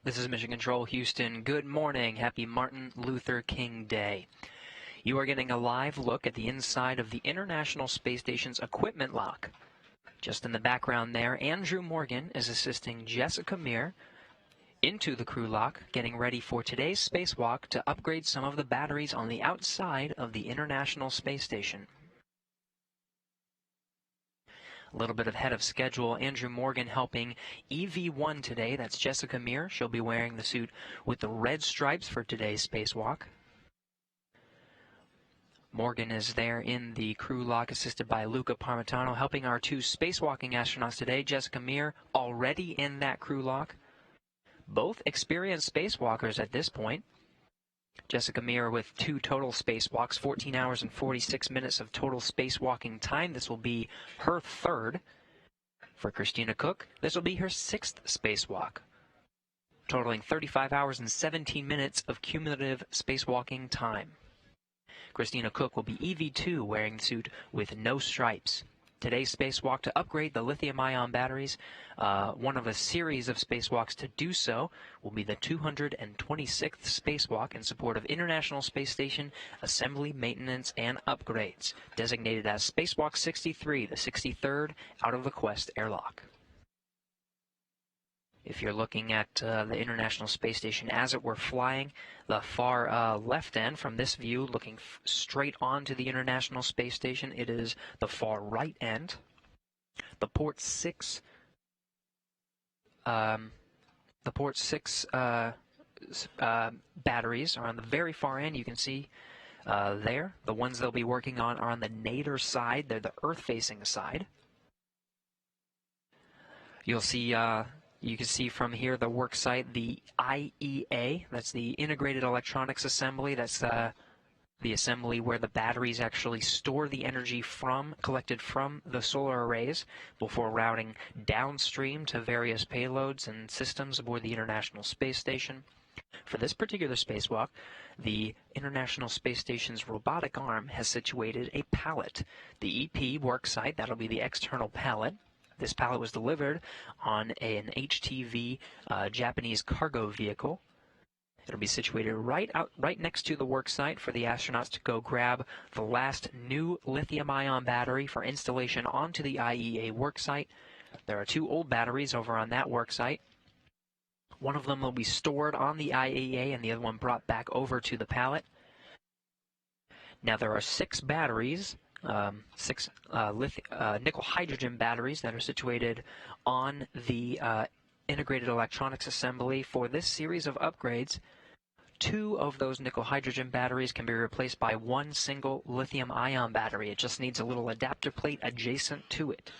This is Mission Control Houston. Good morning. Happy Martin Luther King Day. You are getting a live look at the inside of the International Space Station's equipment lock. Just in the background there, Andrew Morgan is assisting Jessica Meir into the crew lock, getting ready for today's spacewalk to upgrade some of the batteries on the outside of the International Space Station. A little bit ahead of schedule, Andrew Morgan helping EV1 today. That's Jessica Meir. She'll be wearing the suit with the red stripes for today's spacewalk. Morgan is there in the crew lock, assisted by Luca Parmitano, helping our two spacewalking astronauts today. Jessica Meir already in that crew lock. Both experienced spacewalkers at this point. Jessica Meir with 2 total spacewalks, 14 hours and 46 minutes of total spacewalking time. This will be her 3rd. For Christina Koch, this will be her 6th spacewalk, totaling 35 hours and 17 minutes of cumulative spacewalking time. Christina Koch will be EV2, wearing the suit with no stripes. Today's spacewalk to upgrade the lithium-ion batteries, one of a series of spacewalks to do so, will be the 226th spacewalk in support of International Space Station assembly, maintenance, and upgrades, designated as Spacewalk 63, the 63rd out of the Quest airlock. If you're looking at the International Space Station as it were flying, the far left end from this view, looking straight onto the International Space Station, it is the far right end. The port 6 batteries are on the very far end. You can see there. The ones they'll be working on are on the nadir side. They're the Earth-facing side. You'll see. You can see from here the worksite, the IEA, that's the Integrated Electronics Assembly. That's the assembly where the batteries actually store the energy collected from the solar arrays before routing downstream to various payloads and systems aboard the International Space Station. For this particular spacewalk, the International Space Station's robotic arm has situated a pallet. The EP worksite, that'll be the external pallet. This pallet was delivered on an HTV Japanese cargo vehicle. It'll be situated right next to the worksite for the astronauts to go grab the last new lithium-ion battery for installation onto the IEA worksite. There are 2 old batteries over on that worksite. One of them will be stored on the IEA and the other one brought back over to the pallet. Now there are 6 batteries. 6 nickel-hydrogen batteries that are situated on the integrated electronics assembly. For this series of upgrades, 2 of those nickel-hydrogen batteries can be replaced by 1 single lithium-ion battery. It just needs a little adapter plate adjacent to it.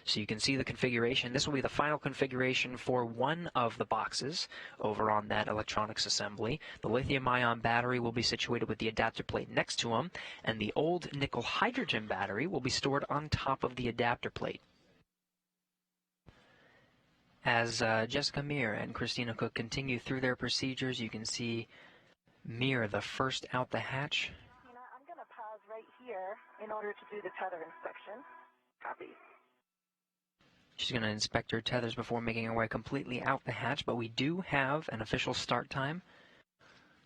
So you can see the configuration. This will be the final configuration for one of the boxes over on that electronics assembly. The lithium-ion battery will be situated with the adapter plate next to them, and the old nickel-hydrogen battery will be stored on top of the adapter plate. As Jessica Meir and Christina Koch continue through their procedures, you can see Meir, the first out the hatch. I'm going to pause right here in order to do the tether inspection. Copy. She's going to inspect her tethers before making her way completely out the hatch, but we do have an official start time.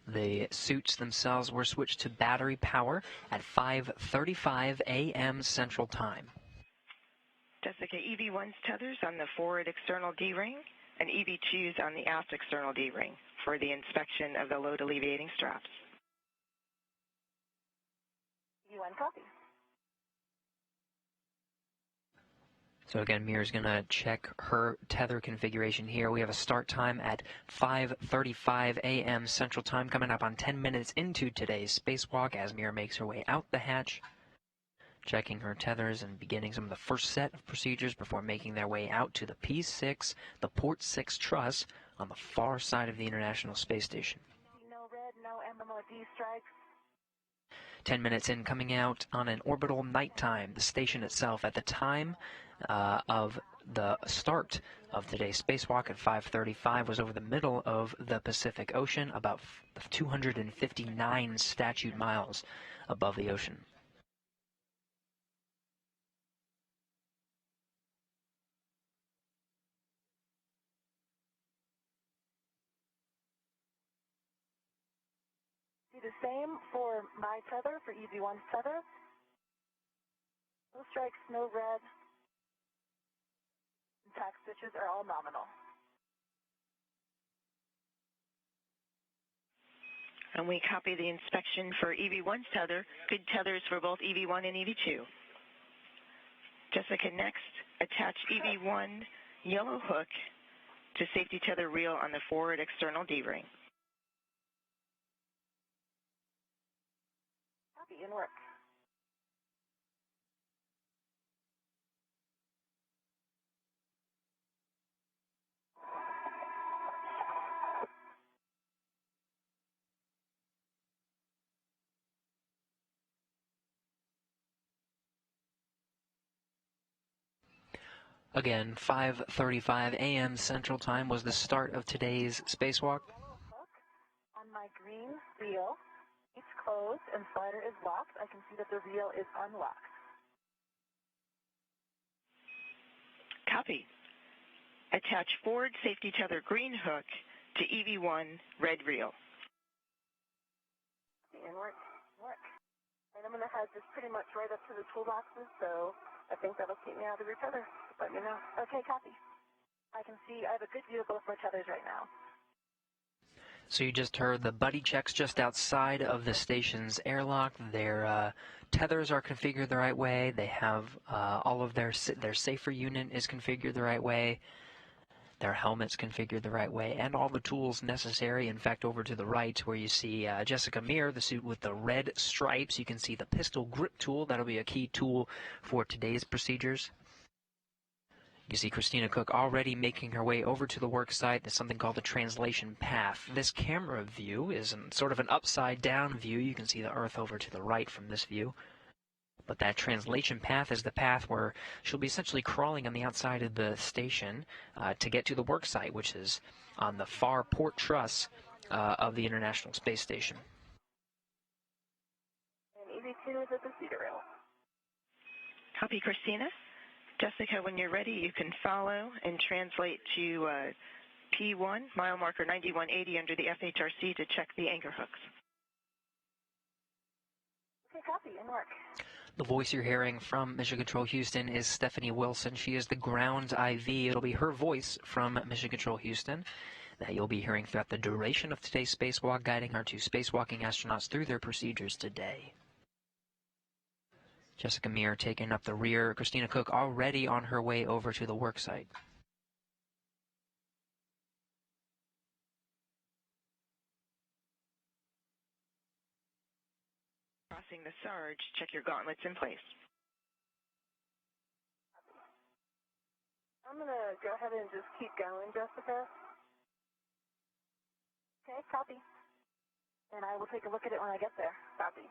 The suits themselves were switched to battery power at 5:35 a.m. Central Time. Jessica, EV1's tethers on the forward external D-ring and EV2's on the aft external D-ring for the inspection of the load alleviating straps. EV1 copy. So again, Meir's going to check her tether configuration here. We have a start time at 5:35 a.m. Central Time, coming up on 10 minutes into today's spacewalk as Meir makes her way out the hatch, checking her tethers and beginning some of the first set of procedures before making their way out to the P6, the Port 6 truss on the far side of the International Space Station. No red, no MMOD strikes. 10 minutes in, coming out on an orbital nighttime. The station itself at the time of the start of today's spacewalk at 5:35 was over the middle of the Pacific Ocean, about 259 statute miles above the ocean. Do the same for my tether, for EV1's tether. No strikes, no red. Tack stitches are all nominal. And we copy the inspection for EV1's tether. Good tethers for both EV1 and EV2. Jessica, next, attach EV1 yellow hook to safety tether reel on the forward external D-ring. Copy and work. Again, 5:35 a.m. Central Time was the start of today's spacewalk. Hook on my green reel. It's closed and slider is locked. I can see that the reel is unlocked. Copy. Attach forward safety tether green hook to EV1 red reel. And work. And I'm going to head this pretty much right up to the toolboxes, so I think that'll keep me out of your tether. Let me know. Okay, copy. I can see I have a good view of both my tethers right now. So you just heard the buddy checks just outside of the station's airlock. Their tethers are configured the right way. They have all of their safer unit is configured the right way. Their helmet's configured the right way, and all the tools necessary. In fact, over to the right where you see Jessica Meir, the suit with the red stripes, you can see the pistol grip tool. That'll be a key tool for today's procedures. You see Christina Koch already making her way over to the work site. There's something called the translation path. This camera view is sort of an upside-down view. You can see the Earth over to the right from this view. But that translation path is the path where she'll be essentially crawling on the outside of the station to get to the work site, which is on the far port truss of the International Space Station. And EV2 is at the cedar rail. Copy, Christina. Jessica, when you're ready, you can follow and translate to P1, mile marker 9180 under the FHRC to check the anchor hooks. Okay, copy and work. The voice you're hearing from Mission Control Houston is Stephanie Wilson. She is the ground IV. It'll be her voice from Mission Control Houston that you'll be hearing throughout the duration of today's spacewalk, guiding our two spacewalking astronauts through their procedures today. Jessica Meir taking up the rear. Christina Koch already on her way over to the work site. Crossing the Sarge, check your gauntlets in place. I'm going to go ahead and just keep going, Jessica. Okay, copy. And I will take a look at it when I get there. Copy.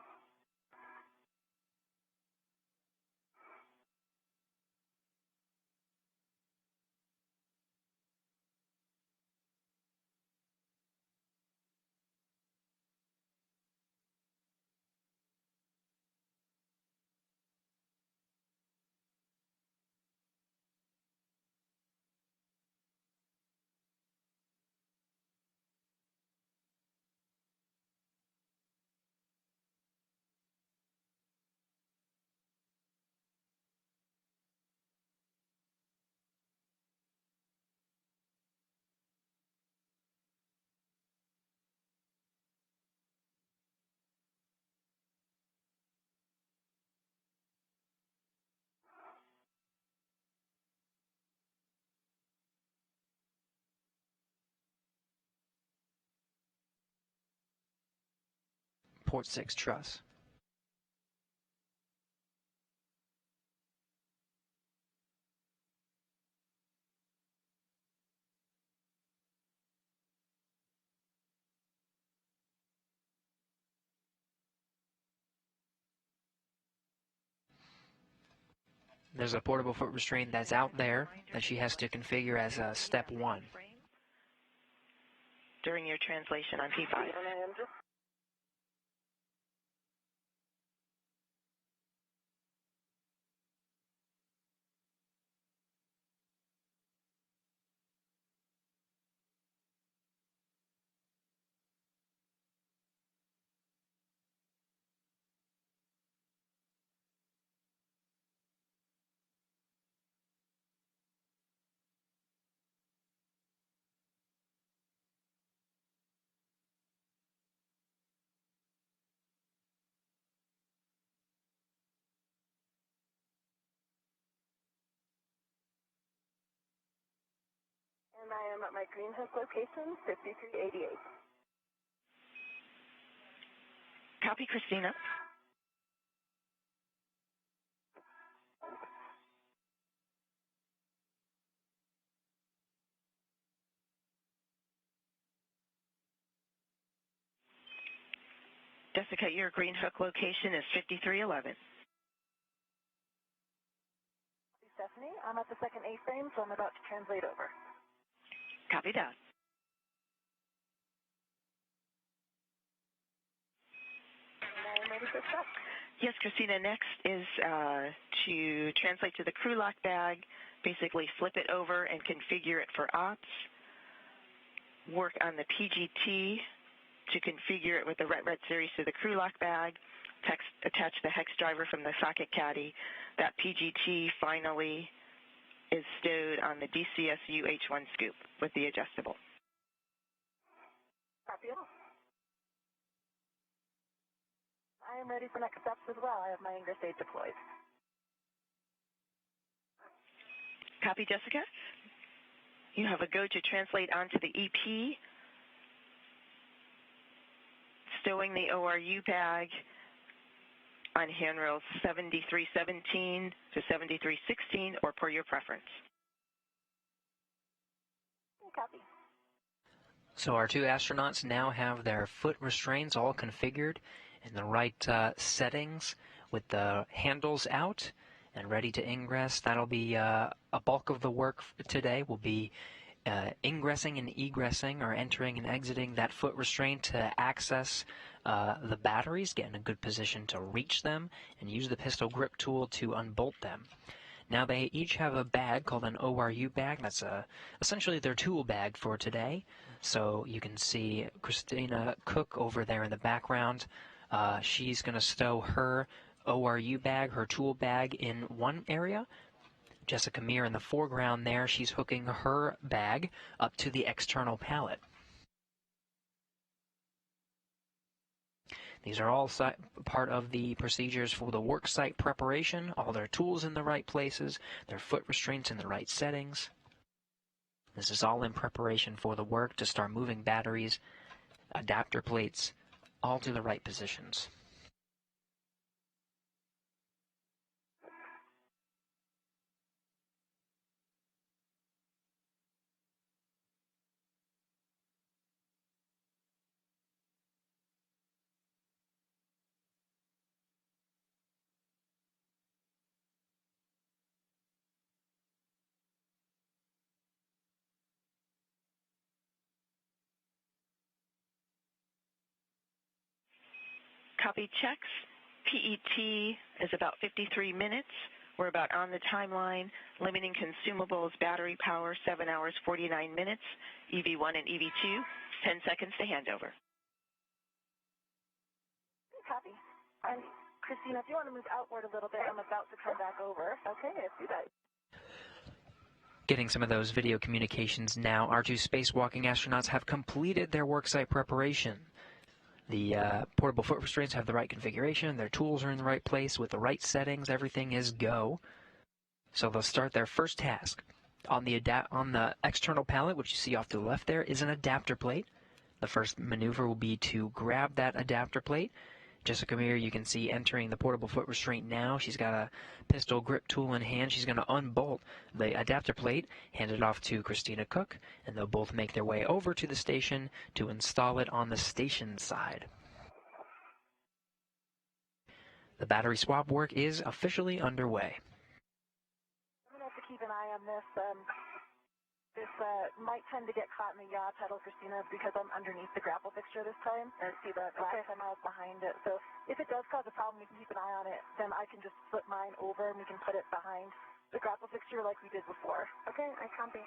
Port 6 truss. There's a portable foot restraint that's out there that she has to configure as step 1. During your translation on P5. And I am just I am at my green hook location, 5388. Copy, Christina. Jessica, your green hook location is 5311. Stephanie, I'm at the second A-frame, so I'm about to translate over. Copy that. And I'm ready for stuff. Yes, Christina, next is to translate to the crew lock bag, basically flip it over and configure it for ops, work on the PGT to configure it with the RET series to the crew lock bag, attach the hex driver from the socket caddy. That PGT finally is stowed on the DCSU H1 scoop with the adjustable. Copy all. I am ready for next steps as well. I have my Ingress 8 deployed. Copy, Jessica. You have a go to translate onto the EP, stowing the ORU bag on handrails 7317 to 7316 or per your preference. Copy. So our two astronauts now have their foot restraints all configured in the right settings with the handles out and ready to ingress. That'll be a bulk of the work today will be ingressing and egressing, or entering and exiting that foot restraint to access the batteries, get in a good position to reach them, and use the pistol grip tool to unbolt them. Now they each have a bag called an ORU bag. That's essentially their tool bag for today. So you can see Christina Koch over there in the background. She's going to stow her ORU bag, her tool bag, in one area. Jessica Meir in the foreground there, she's hooking her bag up to the external pallet. These are all part of the procedures for the work site preparation, all their tools in the right places, their foot restraints in the right settings. This is all in preparation for the work to start moving batteries, adapter plates, all to the right positions. Copy checks. PET is about 53 minutes. We're about on the timeline. Limiting consumables, battery power, 7 hours, 49 minutes. EV1 and EV2, 10 seconds to handover. Copy. And Christina, if you want to move outward a little bit, I'm about to come back over. Okay, I see that. Getting some of those video communications now. Our two spacewalking astronauts have completed their worksite preparation. The portable foot restraints have the right configuration, their tools are in the right place with the right settings, everything is go. So they'll start their first task. On the external pallet, which you see off to the left there, is an adapter plate. The first maneuver will be to grab that adapter plate. Jessica Meir, you can see entering the portable foot restraint now. She's got a pistol grip tool in hand. She's going to unbolt the adapter plate, hand it off to Christina Koch, and they'll both make their way over to the station to install it on the station side. The battery swap work is officially underway. I'm going to have to keep an eye on this. This might tend to get caught in the yaw pedal, Christina, because I'm underneath the grapple fixture this time. I see the black miles behind it. So if it does cause a problem, we can keep an eye on it. Then I can just flip mine over and we can put it behind the grapple fixture like we did before. Okay, I copy.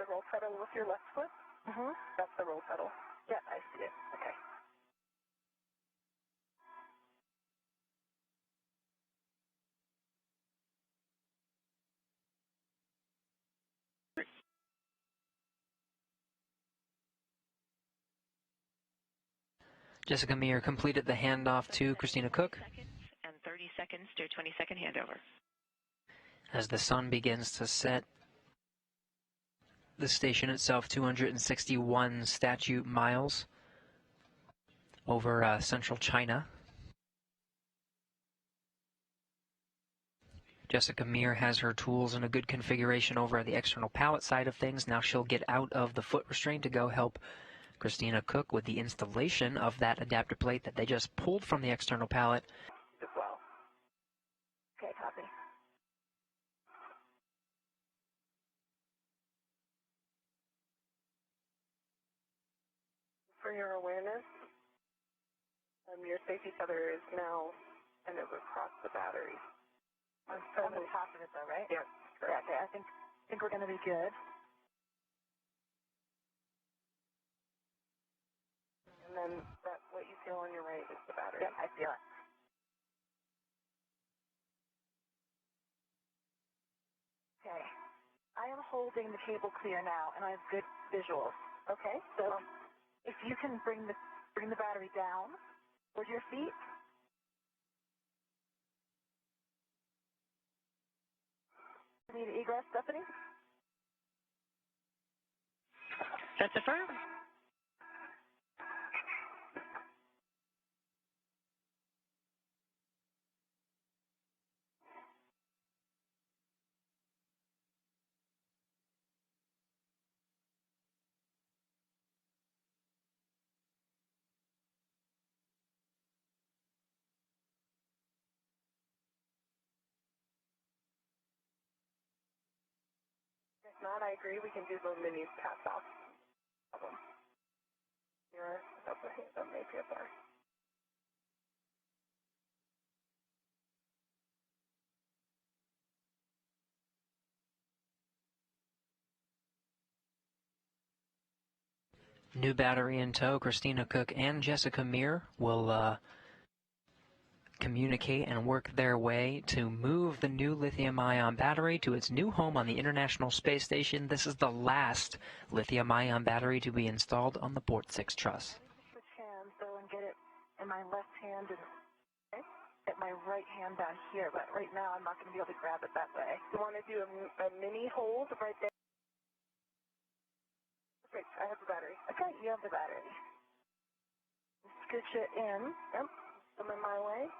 The roll pedal with your left foot? Mm-hmm. That's the roll pedal. Yeah, I see it. Okay. Jessica Meir completed the handoff to Christina Koch. And 30 seconds to a 20-second handover. As the sun begins to set, the station itself 261 statute miles over central China. Jessica Meir has her tools in a good configuration over at the external pallet side of things. Now she'll get out of the foot restraint to go help Christina Koch with the installation of that adapter plate that they just pulled from the external pallet. As well. Okay, copy. For your awareness, your safety tether is now kind of across the battery. On the top of it, though, right? Yeah, correct. Yeah, okay, I think we're going to be good. And then what you feel on your right is the battery. Yep, I feel it. Okay. I am holding the cable clear now, and I have good visuals. Okay, so if you can bring the battery down towards your feet. Need egress, Stephanie? That's affirmed. If not, I agree. We can do the mini pass off. Problem. You're up with APFR. New battery in tow. Christina Koch and Jessica Meir will communicate and work their way to move the new lithium-ion battery to its new home on the International Space Station. This is the last lithium-ion battery to be installed on the Port 6 truss. Switch hands, though, and get it in my left hand and get my right hand down here. But right now, I'm not going to be able to grab it that way. You want to do a mini hold right there? Perfect. I have the battery. Okay, you have the battery. Scooch it in. Yep. Come in my way.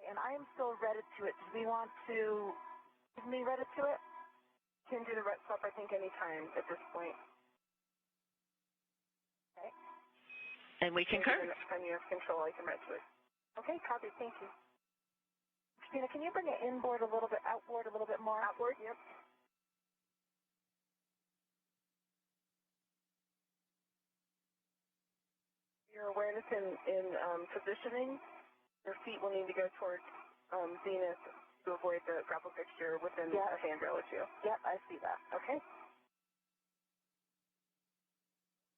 And I am still redded to it. Do we want to give me redded to it? Can do the red swap, I think, anytime at this point. Okay. And we concur. Next time you have control, I can red to it. Okay, copy. Thank you. Christina, can you bring it inboard a little bit, outboard a little bit more? Outboard, yep. Your awareness in positioning, your feet will need to go towards zenith to avoid the grapple fixture within a handrail or two. Yep, I see that. Okay.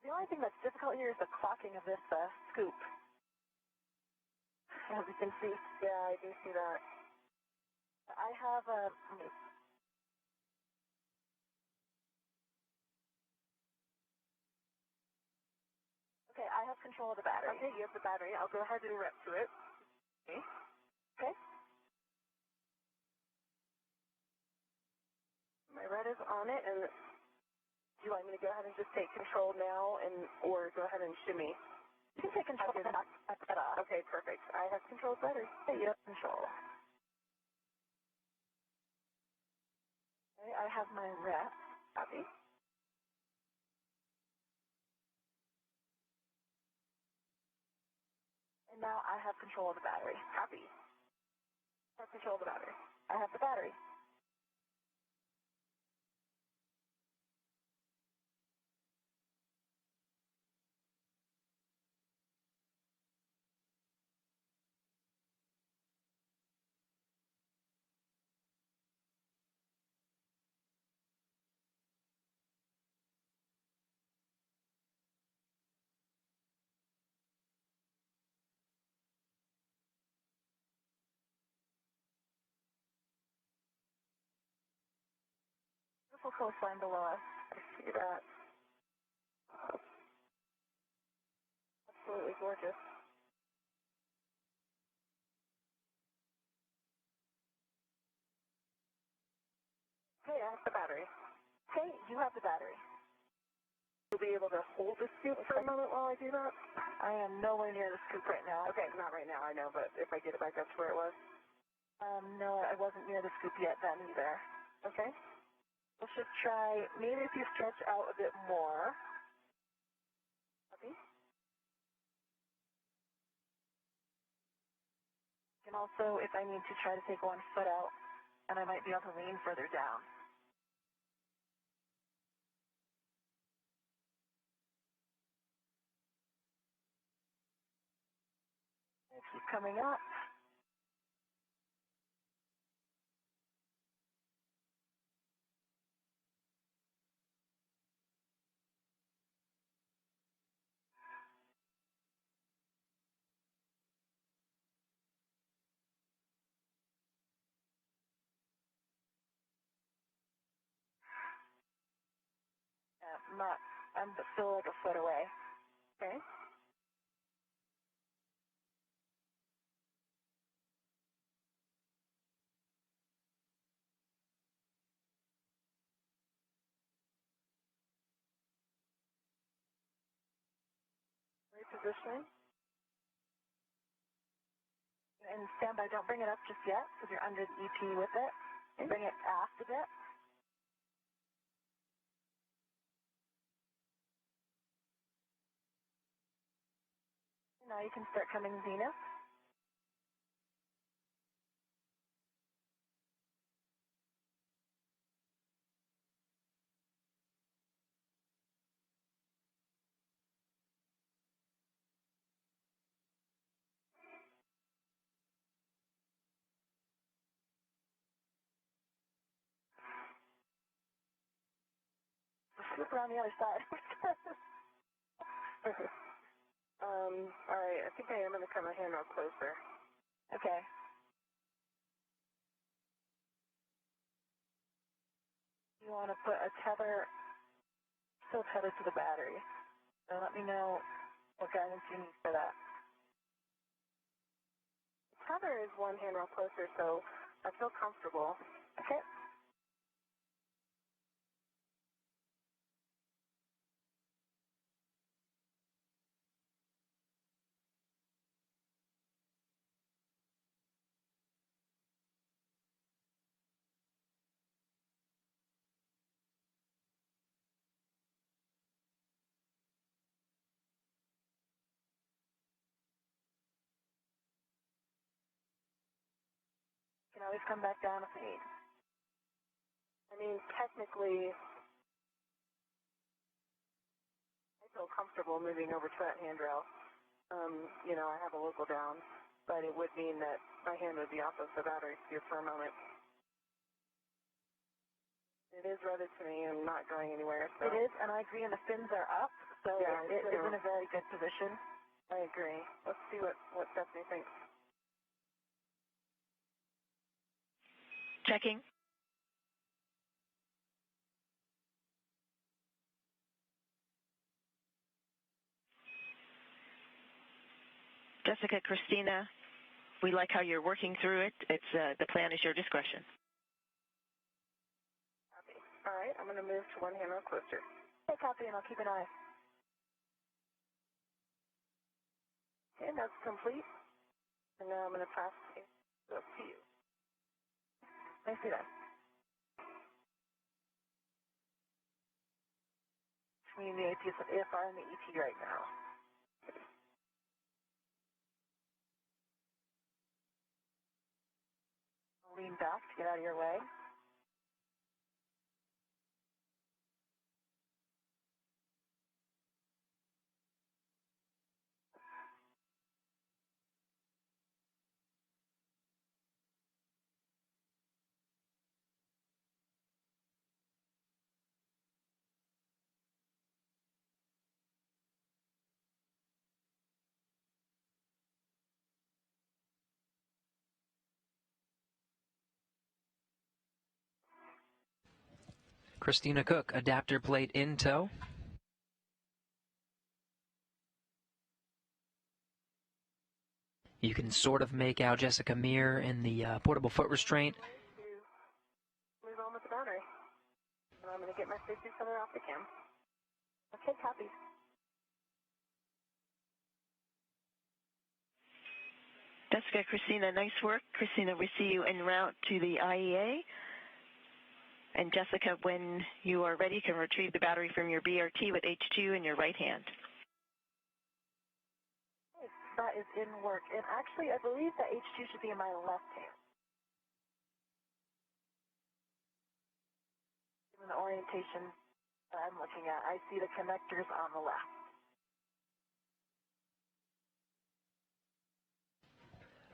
The only thing that's difficult here is the clocking of this scoop. As you can see. Yeah, I do see that. I have a... Okay, I have control of the battery. Okay, you have the battery. I'll go ahead and rep to it. Okay. Okay. My red is on it, and do you want me to go ahead and just take control now, or go ahead and shimmy? You can take control. Okay, perfect. I have control of the battery. Okay, you have control. Okay, I have my rep. Copy. And now I have control of the battery. Copy. I have control of the battery. I have the battery. beautiful coastline below us. I see that. Absolutely gorgeous. Hey, I have the battery. Okay, you have the battery. You'll be able to hold the scoop for a moment while I do that? I am nowhere near the scoop right now. Okay, not right now, I know, but if I get it back up to where it was. No, I wasn't near the scoop yet then either. Okay. Let's just try, maybe if you stretch out a bit more. Copy. And also, if I need to try to take 1 foot out, and I might be able to lean further down. I keep coming up. I'm still like a foot away. Okay. Repositioning. And stand by, don't bring it up just yet, because you're under the EP with it. Okay. Bring it aft a bit. Now you can start coming zenith. Scoop around the other side. All right, I think I am going to come a handrail closer. Okay. You want to put a tether, still tethered to the battery. So let me know what guidance you need for that. Tether is 1 handrail closer, so I feel comfortable. Okay. You can always come back down if you need. I mean, technically, I feel comfortable moving over to that handrail. You know, I have a local down, but it would mean that my hand would be off of the battery here for a moment. It is rudder to me and not going anywhere. So. It is, and I agree, and the fins are up, so yeah, it is in a very good position. I agree. Let's see what Stephanie thinks. Checking. Jessica, Christina, we like how you're working through it. It's the plan is your discretion. Copy. All right, I'm going to move to 1 handrail closer. Okay, copy, and I'll keep an eye. Okay, that's complete. And now I'm going to pass it up to you. Nicely done. Between the APFR and the ET right now. I'll lean back to get out of your way. Christina Koch, adapter plate in tow. You can sort of make out Jessica Meir in the portable foot restraint. Move on with the battery. And I'm going to get my safety center off the cam. Okay, copy. Jessica, Christina, nice work. Christina, we see you en route to the IEA. And Jessica, when you are ready, you can retrieve the battery from your BRT with H2 in your right hand. That is in work. And actually, I believe that H2 should be in my left hand. Given the orientation that I'm looking at, I see the connectors on the left.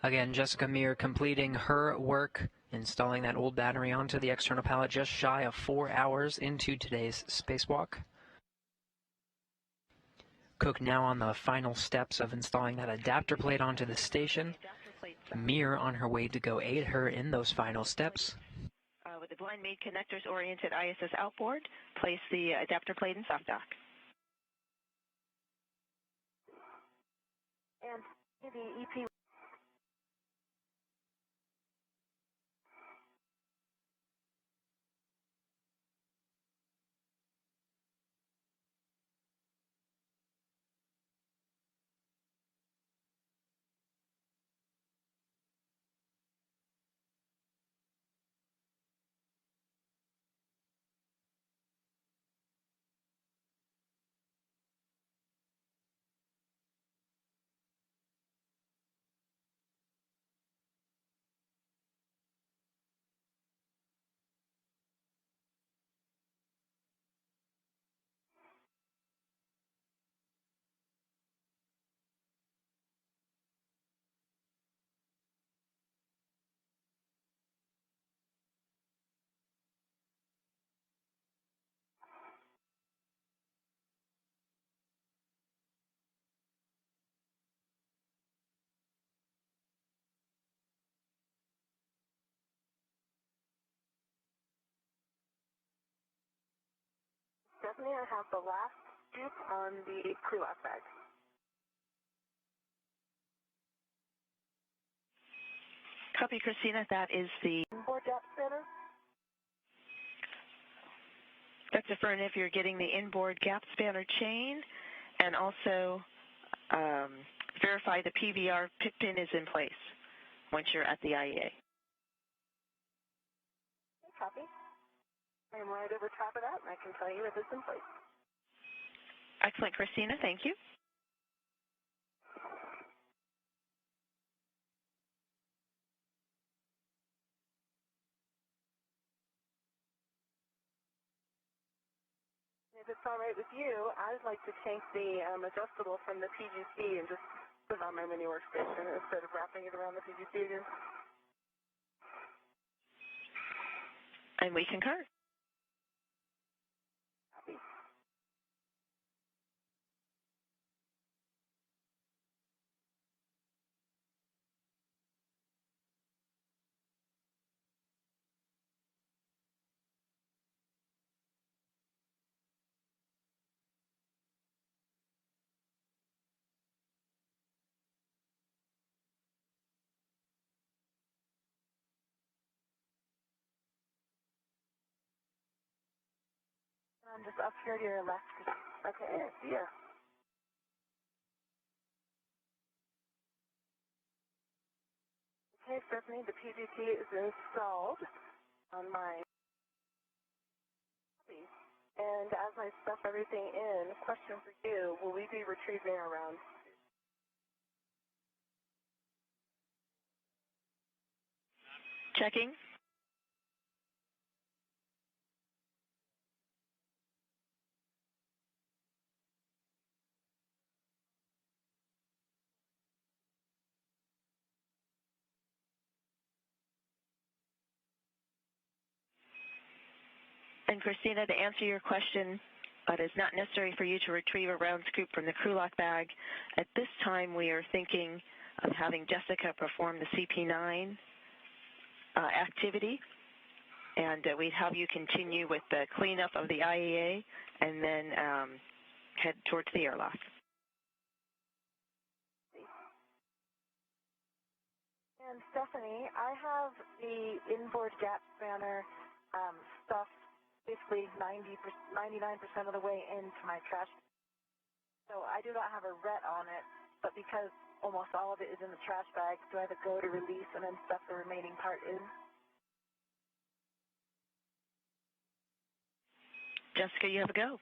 Again, Jessica Meir completing her work, installing that old battery onto the external pallet just shy of 4 hours into today's spacewalk. Koch now on the final steps of installing that adapter plate onto the station. Meir on her way to go aid her in those final steps. With the blind made connectors oriented ISS outboard, place the adapter plate in soft dock. And the EP. Stephanie, I have the last scoop on the crew lock bag. Copy, Christina. That is the Board gap spanner. That's affirmed if you're getting the inboard gap spanner chain, and also verify the PVR pit pin is in place once you're at the IEA. Okay, copy. I am right over top of that, and I can tell you if it's in place. Excellent, Christina. Thank you. If it's all right with you, I'd like to take the adjustable from the PGC and just put it on my mini workstation instead of wrapping it around the PGC again. And we concur. Copy. I'm just up here to your left. Okay, I see ya. Okay, Stephanie, the PGT is installed on my copy. And as I stuff everything in, question for you, will we be retrieving around? Checking. And Christina, to answer your question, it is not necessary for you to retrieve a round scoop from the crew lock bag. At this time, we are thinking of having Jessica perform the CP9 activity And we'd have you continue with the cleanup of the IEA and then head towards the airlock. And Stephanie, I have the inboard gap spanner stuffed basically 99% of the way into my trash. So I do not have a ret on it, but because almost all of it is in the trash bag, do I have to go to release and then stuff the remaining part in? Jessica, you have a go.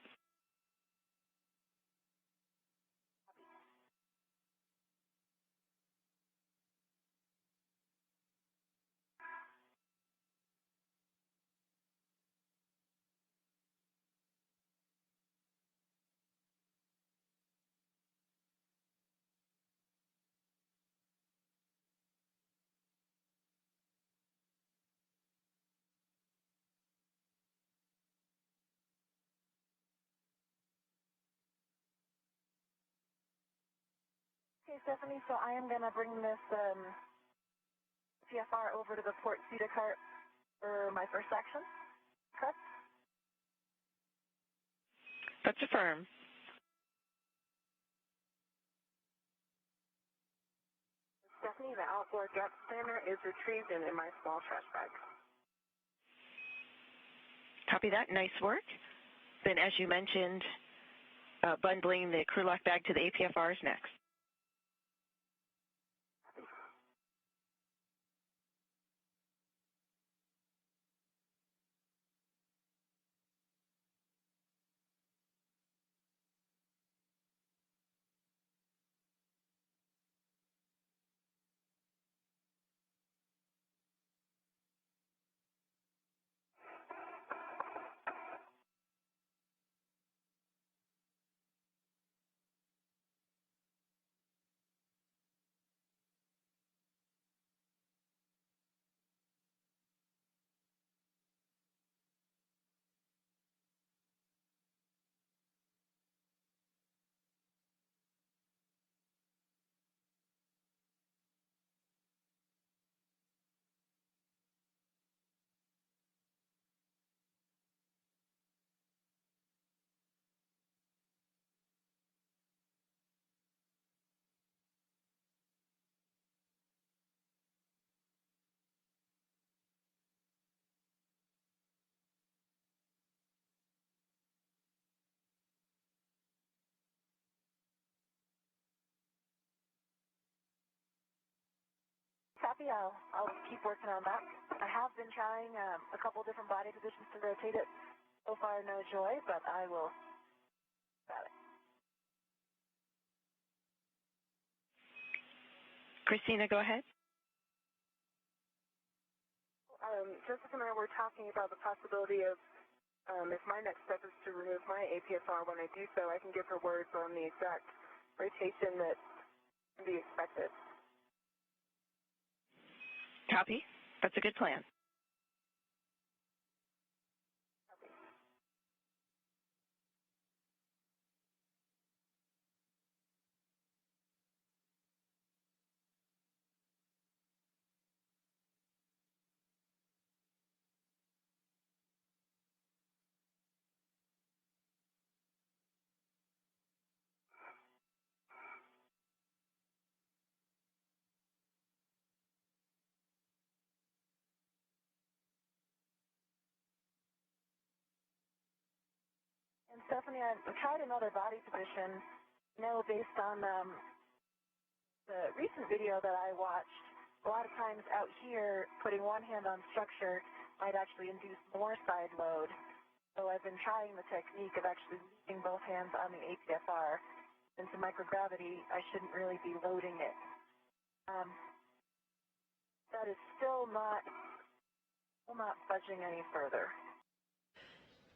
Okay, Stephanie, so I am going to bring this APFR over to the port CETA cart for my first action. Correct? That's affirmed. Stephanie, the outboard gap spanner is retrieved and in my small trash bag. Copy that. Nice work. Then, as you mentioned, bundling the crew lock bag to the APFR is next. Copy. I'll keep working on that. I have been trying a couple different body positions to rotate it. So far, no joy, but I will got it. Christina, go ahead. Jessica and I were talking about the possibility of if my next step is to remove my APFR, when I do so, I can give her words on the exact rotation that can be expected. Copy. That's a good plan. And Stephanie, I tried another body position. Based on the recent video that I watched, a lot of times out here, putting one hand on structure might actually induce more side load. So I've been trying the technique of actually leaving both hands on the APFR. Into microgravity, I shouldn't really be loading it. That is still not budging any further.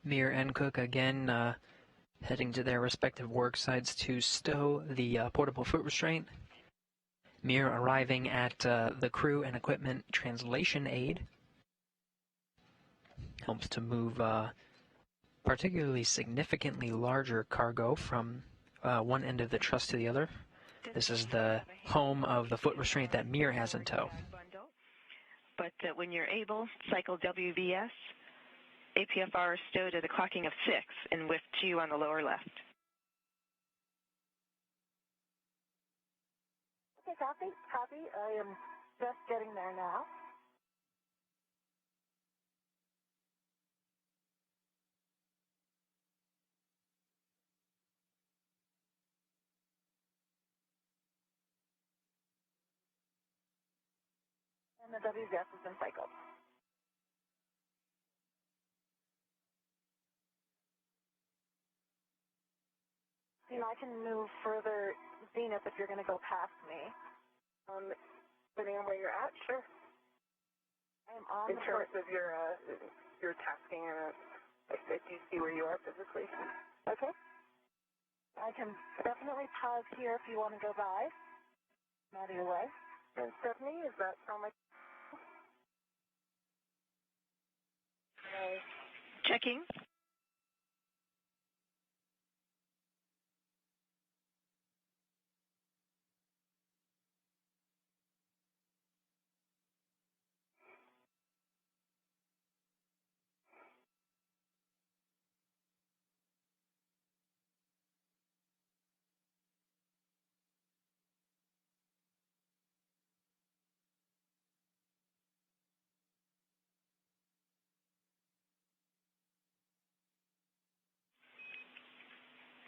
Meir and Koch again heading to their respective work sites to stow the portable foot restraint. Meir arriving at the crew and equipment translation aid. Helps to move particularly significantly larger cargo from one end of the truss to the other. This is the home of the foot restraint that Meir has in tow. but when you're able, cycle WVS. APFR is stowed at a clocking of 6 and with 2 on the lower left. Okay, copy. Copy. I am just getting there now. And the WVS has been cycled. You know, I can move further zenith if you're going to go past me. Depending on where you're at, sure. I am on in terms of your tasking, if you see where you are physically. Okay. I can definitely pause here if you want to go by. Not either way. And Stephanie, is that sound like? Checking.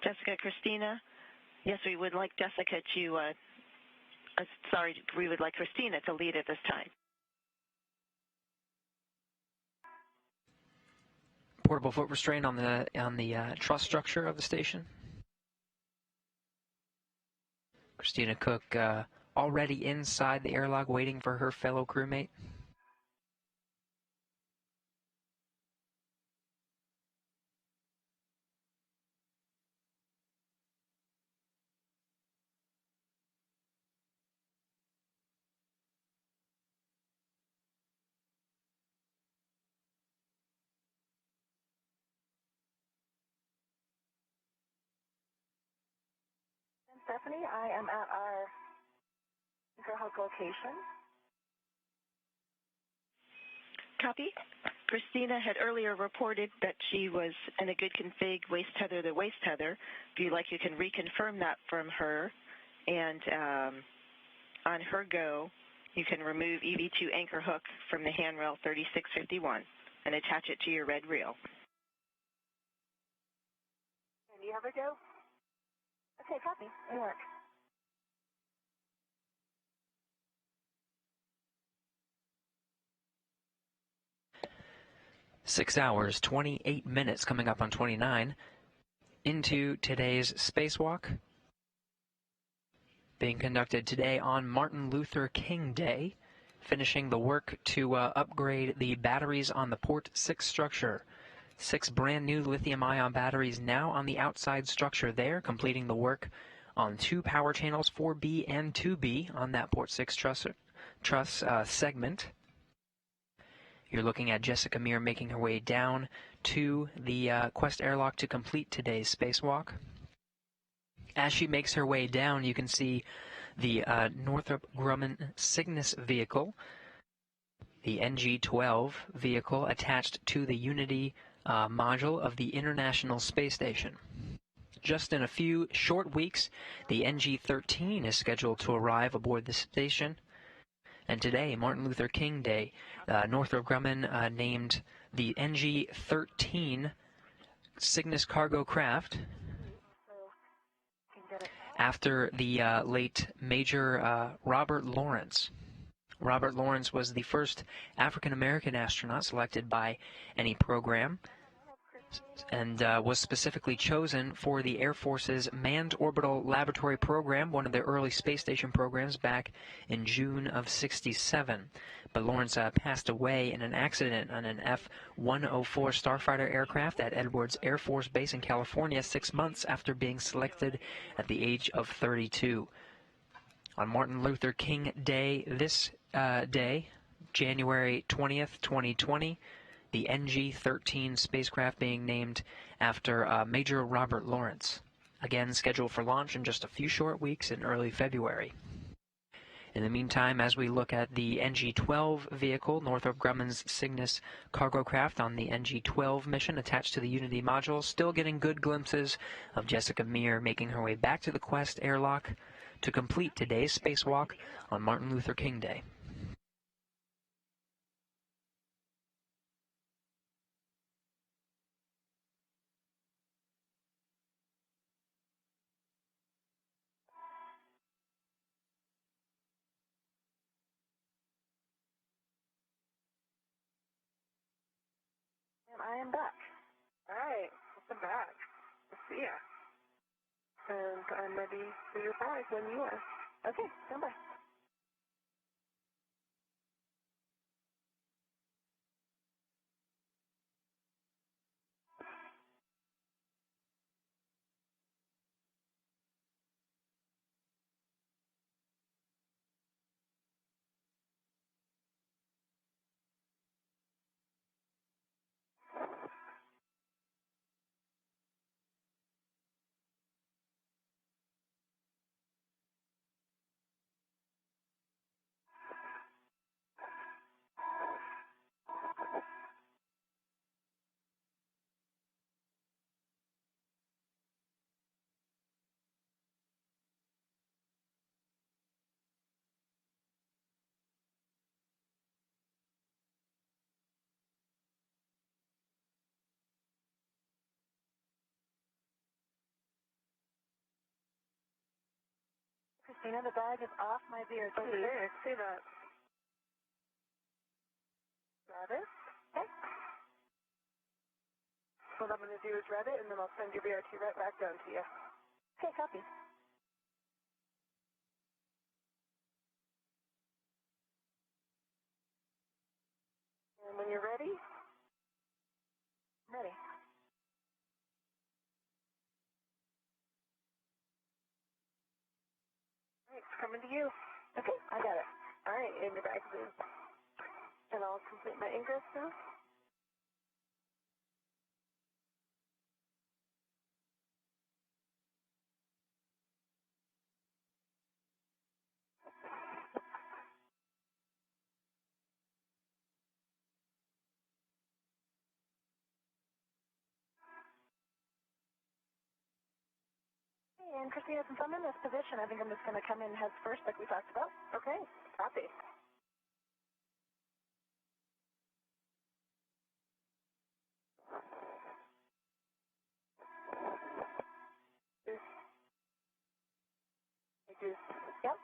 Jessica, Christina. Yes, we would like Jessica to, we would like Christina to lead at this time. Portable foot restraint on the truss structure of the station. Christina Koch already inside the airlock waiting for her fellow crewmate. Stephanie, I am at our Ingerhook location. Copy. Christina had earlier reported that she was in a good config waist tether to waist tether. If you like, you can reconfirm that from her. And on her go, you can remove EV2 anchor hook from the handrail 3651 and attach it to your red reel. And you have a go? Okay, copy. It'll work. Six hours, 28 minutes coming up on 29 into today's spacewalk, being conducted today on Martin Luther King Day, finishing the work to upgrade the batteries on the Port 6 structure. 6 brand new lithium-ion batteries now on the outside structure there, completing the work on 2 power channels, 4B and 2B, on that Port 6 truss segment. You're looking at Jessica Meir making her way down to the Quest airlock to complete today's spacewalk. As she makes her way down, you can see the Northrop Grumman Cygnus vehicle, the NG-12 vehicle attached to the Unity module of the International Space Station. Just in a few short weeks, the NG-13 is scheduled to arrive aboard the station. And today, Martin Luther King Day, Northrop Grumman named the NG-13 Cygnus cargo craft after the late Major Robert Lawrence. Robert Lawrence was the first African-American astronaut selected by any program, and was specifically chosen for the Air Force's Manned Orbital Laboratory Program, one of the early space station programs back in June of '67. But Lawrence passed away in an accident on an F-104 Starfighter aircraft at Edwards Air Force Base in California 6 months after being selected at the age of 32. On Martin Luther King Day, this day, January 20th, 2020, the NG-13 spacecraft being named after Major Robert Lawrence, again scheduled for launch in just a few short weeks in early February. In the meantime, as we look at the NG-12 vehicle, Northrop Grumman's Cygnus cargo craft on the NG-12 mission attached to the Unity module, still getting good glimpses of Jessica Meir making her way back to the Quest airlock to complete today's spacewalk on Martin Luther King Day. And I am back. All right, welcome back. We'll see ya. And I'm ready for your flight when you are. Okay, stand by. Christina, the bag is off my BRT. Okay, I see that. Got it? Okay. What I'm going to do is read it, and then I'll send your BRT right back down to you. Okay, copy. And when you're ready, I'm ready. all right, it's coming to you. Okay, I got it. All right, and your bag, please. And I'll complete my ingress now. Hey, and Christina, since I'm in this position, I think I'm just going to come in heads first like we talked about. Okay, copy. Yep.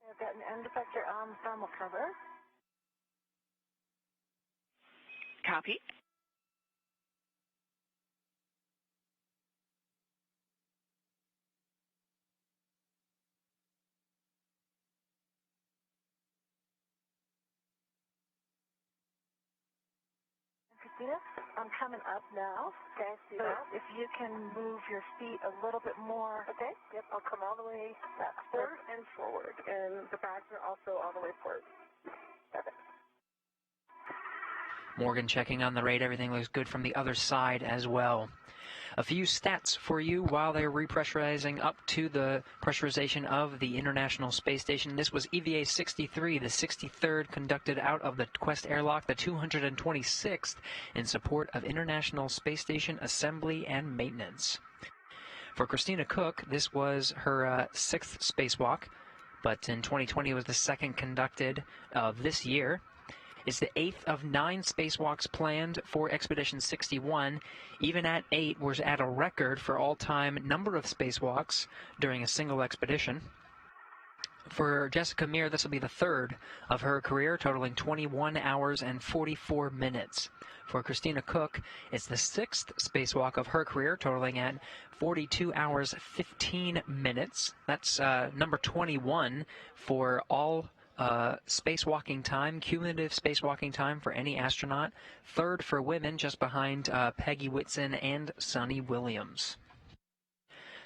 I've got an end effector on thermal cover. Copy. Christina, I'm coming up now. Okay, I see So that. if you can move your feet a little bit more. Okay, yep, I'll come all the way backward and forward. And the bags are also all the way forward. Perfect. Morgan checking on the rate. Everything looks good from the other side as well. A few stats for you while they're repressurizing up to the pressurization of the International Space Station. This was EVA 63, the 63rd conducted out of the Quest airlock, the 226th in support of International Space Station assembly and maintenance. For Christina Koch, this was her 6th spacewalk, but in 2020 was the 2nd conducted of this year. It's the 8th of 9 spacewalks planned for Expedition 61. Even at 8, we're at a record for all-time number of spacewalks during a single expedition. For Jessica Meir, this will be the 3rd of her career, totaling 21 hours and 44 minutes. For Christina Koch, it's the 6th spacewalk of her career, totaling at 42 hours, 15 minutes. That's number 21 for all spacewalking time, cumulative spacewalking time for any astronaut. Third for women, just behind Peggy Whitson and Sunny Williams.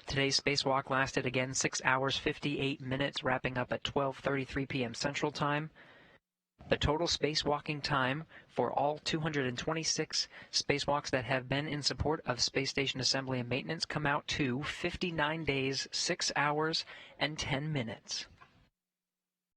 Today's spacewalk lasted again 6 hours 58 minutes, wrapping up at 12:33 p.m. Central Time. The total spacewalking time for all 226 spacewalks that have been in support of space station assembly and maintenance come out to 59 days, 6 hours, and 10 minutes.